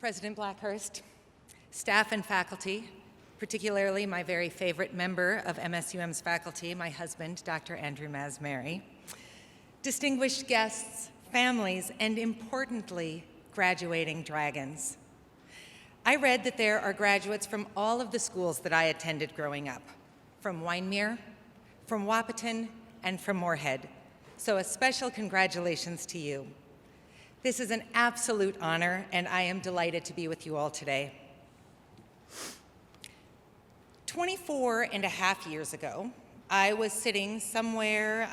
President Blackhurst, staff and faculty, particularly my very favorite member of MSUM's faculty, my husband, Dr. Andrew Masmary, distinguished guests, families, and importantly, graduating dragons. I read that there are graduates from all of the schools that I attended growing up, from Wyndmere, from Wahpeton, and from Moorhead. So a special congratulations to you. This is an absolute honor, and I am delighted to be with you all today. 24 and a half years ago, I was sitting somewhere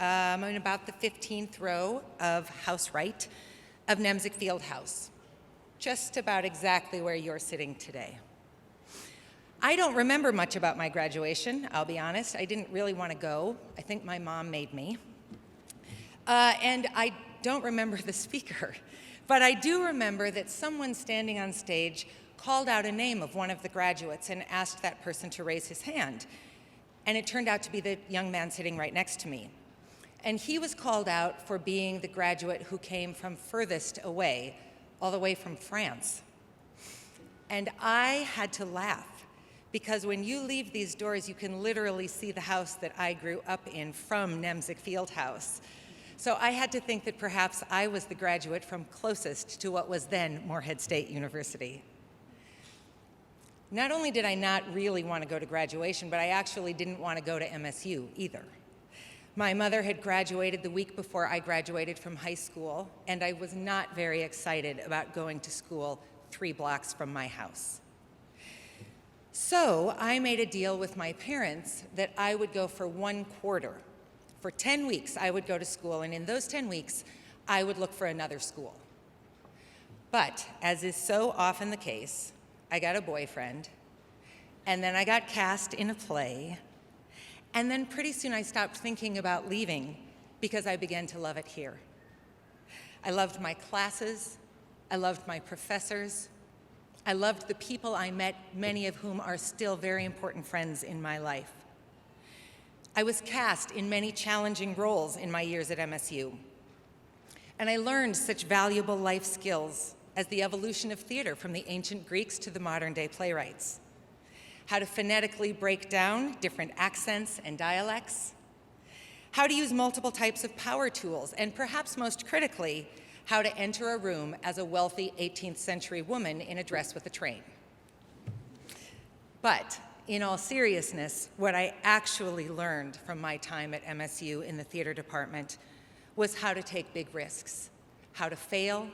in about the 15th row of House Right of Nemzik Fieldhouse, just about exactly where you're sitting today. I don't remember much about my graduation, I'll be honest. I didn't really want to go. I think my mom made me. And I don't remember the speaker, but I do remember that someone standing on stage called out a name of one of the graduates and asked that person to raise his hand. And it turned out to be the young man sitting right next to me. And he was called out for being the graduate who came from furthest away, all the way from France. And I had to laugh, because when you leave these doors, you can literally see the house that I grew up in from Nemzik Fieldhouse. So I had to think that perhaps I was the graduate from closest to what was then Moorhead State University. Not only did I not really want to go to graduation, but I actually didn't want to go to MSU either. My mother had graduated the week before I graduated from high school, and I was not very excited about going to school 3 blocks from my house. So I made a deal with my parents that I would go for 1 quarter. For 10 weeks, I would go to school, and in those 10 weeks, I would look for another school. But, as is so often the case, I got a boyfriend, and then I got cast in a play, and then pretty soon I stopped thinking about leaving because I began to love it here. I loved my classes, I loved my professors, I loved the people I met, many of whom are still very important friends in my life. I was cast in many challenging roles in my years at MSU, and I learned such valuable life skills as the evolution of theater from the ancient Greeks to the modern-day playwrights, how to phonetically break down different accents and dialects, how to use multiple types of power tools, and perhaps most critically, how to enter a room as a wealthy 18th century woman in a dress with a train. But in all seriousness, what I actually learned from my time at MSU in the theater department was how to take big risks, how to fail,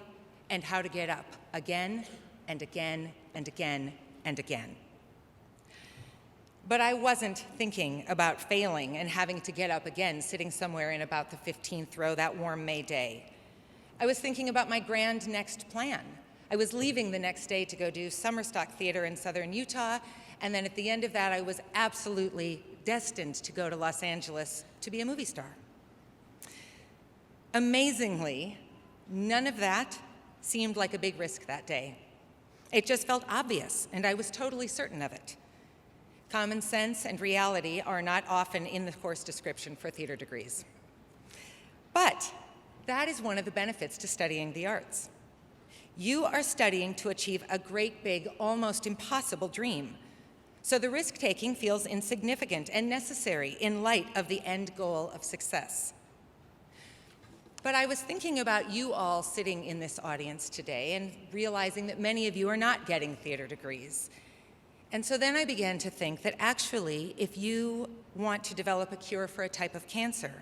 and how to get up again and again and again and again. But I wasn't thinking about failing and having to get up again, sitting somewhere in about the 15th row that warm May day. I was thinking about my grand next plan. I was leaving the next day to go do summer stock theater in southern Utah, and then at the end of that, I was absolutely destined to go to Los Angeles to be a movie star. Amazingly, none of that seemed like a big risk that day. It just felt obvious, and I was totally certain of it. Common sense and reality are not often in the course description for theater degrees. But that is one of the benefits to studying the arts. You are studying to achieve a great big, almost impossible dream. So the risk-taking feels insignificant and necessary in light of the end goal of success. But I was thinking about you all sitting in this audience today and realizing that many of you are not getting theater degrees. And so then I began to think that actually, if you want to develop a cure for a type of cancer,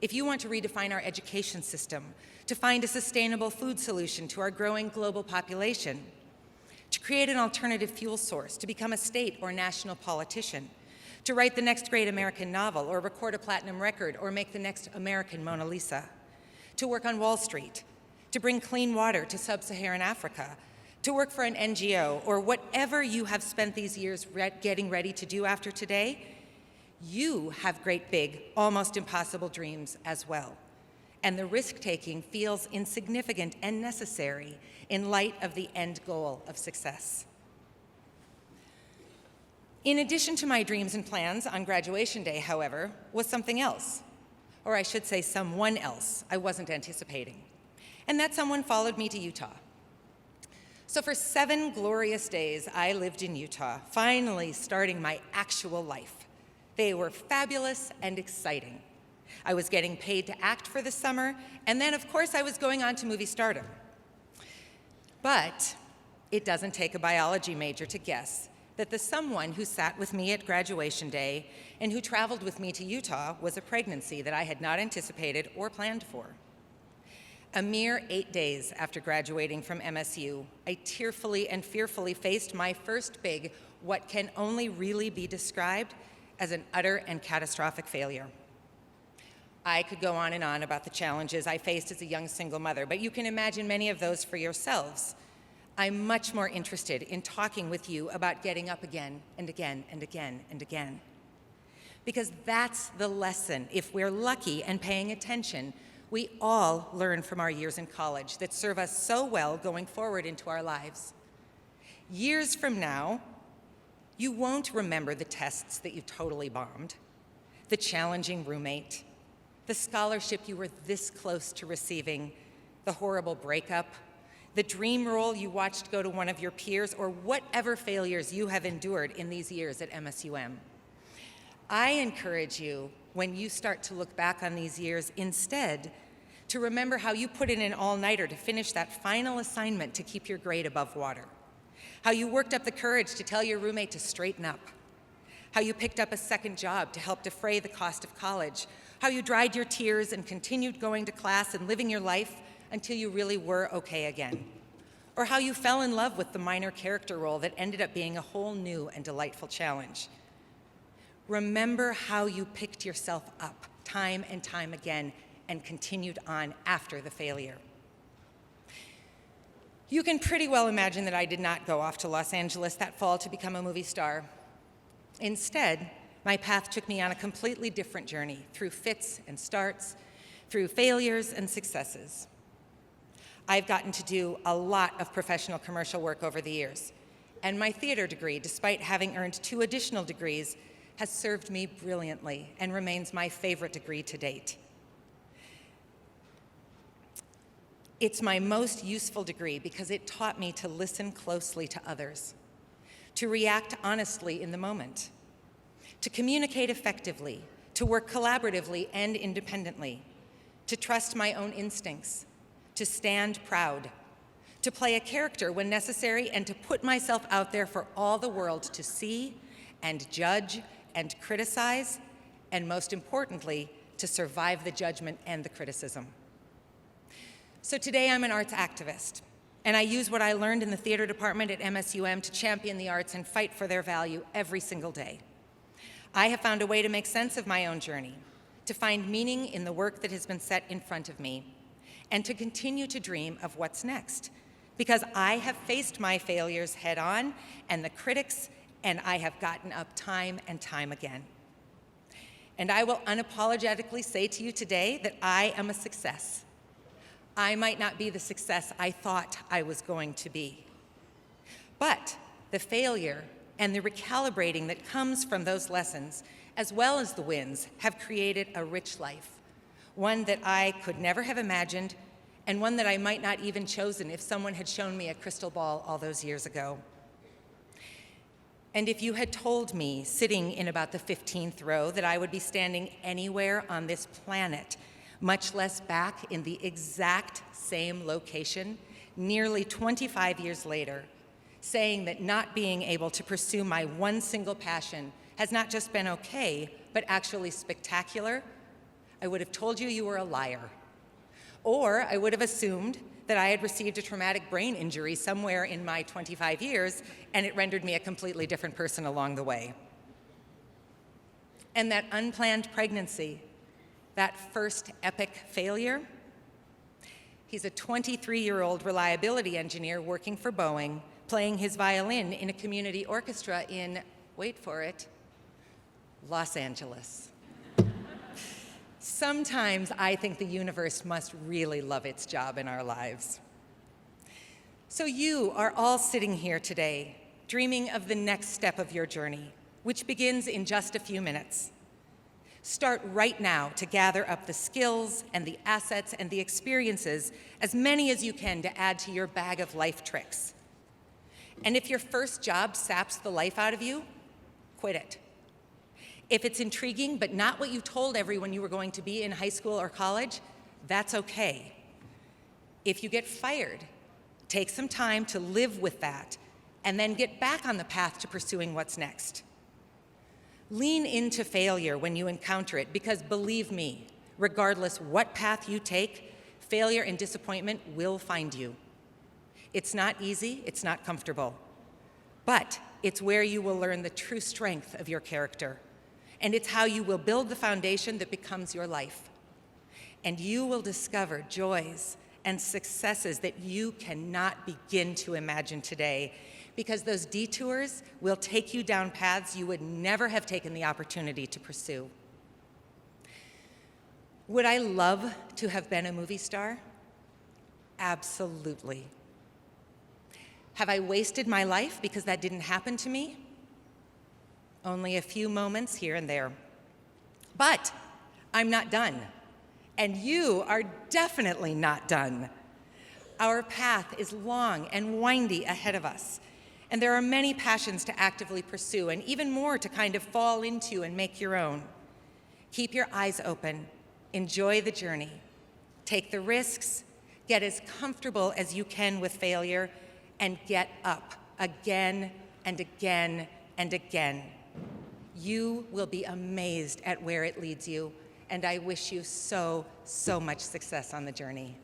if you want to redefine our education system, to find a sustainable food solution to our growing global population, to create an alternative fuel source, to become a state or national politician, to write the next great American novel, or record a platinum record, or make the next American Mona Lisa, to work on Wall Street, to bring clean water to sub-Saharan Africa, to work for an NGO, or whatever you have spent these years getting ready to do after today, you have great big, almost impossible dreams as well. And the risk-taking feels insignificant and necessary in light of the end goal of success. In addition to my dreams and plans on graduation day, however, was something else, or I should say someone else I wasn't anticipating. And that someone followed me to Utah. So for 7 glorious days, I lived in Utah, finally starting my actual life. They were fabulous and exciting. I was getting paid to act for the summer, and then, of course, I was going on to movie stardom. But it doesn't take a biology major to guess that the someone who sat with me at graduation day and who traveled with me to Utah was a pregnancy that I had not anticipated or planned for. A mere 8 days after graduating from MSU, I tearfully and fearfully faced my first big, what can only really be described as an utter and catastrophic failure. I could go on and on about the challenges I faced as a young single mother, but you can imagine many of those for yourselves. I'm much more interested in talking with you about getting up again and again and again and again. Because that's the lesson, if we're lucky and paying attention, we all learn from our years in college that serve us so well going forward into our lives. Years from now, you won't remember the tests that you totally bombed, the challenging roommate, the scholarship you were this close to receiving, the horrible breakup, the dream role you watched go to one of your peers, or whatever failures you have endured in these years at MSUM. I encourage you, when you start to look back on these years, instead, to remember how you put in an all-nighter to finish that final assignment to keep your grade above water, how you worked up the courage to tell your roommate to straighten up, how you picked up a second job to help defray the cost of college, how you dried your tears and continued going to class and living your life until you really were okay again, or how you fell in love with the minor character role that ended up being a whole new and delightful challenge. Remember how you picked yourself up time and time again and continued on after the failure. You can pretty well imagine that I did not go off to Los Angeles that fall to become a movie star. Instead, my path took me on a completely different journey through fits and starts, through failures and successes. I've gotten to do a lot of professional commercial work over the years, and my theater degree, despite having earned 2 additional degrees, has served me brilliantly and remains my favorite degree to date. It's my most useful degree because it taught me to listen closely to others, to react honestly in the moment, to communicate effectively, to work collaboratively and independently, to trust my own instincts, to stand proud, to play a character when necessary, and to put myself out there for all the world to see and judge and criticize, and most importantly, to survive the judgment and the criticism. So today I'm an arts activist, and I use what I learned in the theater department at MSUM to champion the arts and fight for their value every single day. I have found a way to make sense of my own journey, to find meaning in the work that has been set in front of me, and to continue to dream of what's next, because I have faced my failures head on and the critics, and I have gotten up time and time again. And I will unapologetically say to you today that I am a success. I might not be the success I thought I was going to be, but the failure and the recalibrating that comes from those lessons, as well as the wins, have created a rich life, one that I could never have imagined, and one that I might not even chosen if someone had shown me a crystal ball all those years ago. And if you had told me, sitting in about the 15th row, that I would be standing anywhere on this planet, much less back in the exact same location, nearly 25 years later, saying that not being able to pursue my one single passion has not just been okay, but actually spectacular, I would have told you you were a liar. Or I would have assumed that I had received a traumatic brain injury somewhere in my 25 years, and it rendered me a completely different person along the way. And that unplanned pregnancy, that first epic failure, he's a 23-year-old reliability engineer working for Boeing, playing his violin in a community orchestra in, wait for it, Los Angeles. Sometimes I think the universe must really love its job in our lives. So you are all sitting here today, dreaming of the next step of your journey, which begins in just a few minutes. Start right now to gather up the skills and the assets and the experiences, as many as you can, to add to your bag of life tricks. And if your first job saps the life out of you, quit it. If it's intriguing but not what you told everyone you were going to be in high school or college, that's okay. If you get fired, take some time to live with that and then get back on the path to pursuing what's next. Lean into failure when you encounter it, because believe me, regardless what path you take, failure and disappointment will find you. It's not easy, it's not comfortable, but it's where you will learn the true strength of your character, and it's how you will build the foundation that becomes your life. And you will discover joys and successes that you cannot begin to imagine today, because those detours will take you down paths you would never have taken the opportunity to pursue. Would I love to have been a movie star? Absolutely. Have I wasted my life because that didn't happen to me? Only a few moments here and there. But I'm not done, and you are definitely not done. Our path is long and windy ahead of us, and there are many passions to actively pursue, and even more to kind of fall into and make your own. Keep your eyes open, enjoy the journey, take the risks, get as comfortable as you can with failure, and get up again and again and again. You will be amazed at where it leads you, and I wish you so, so much success on the journey.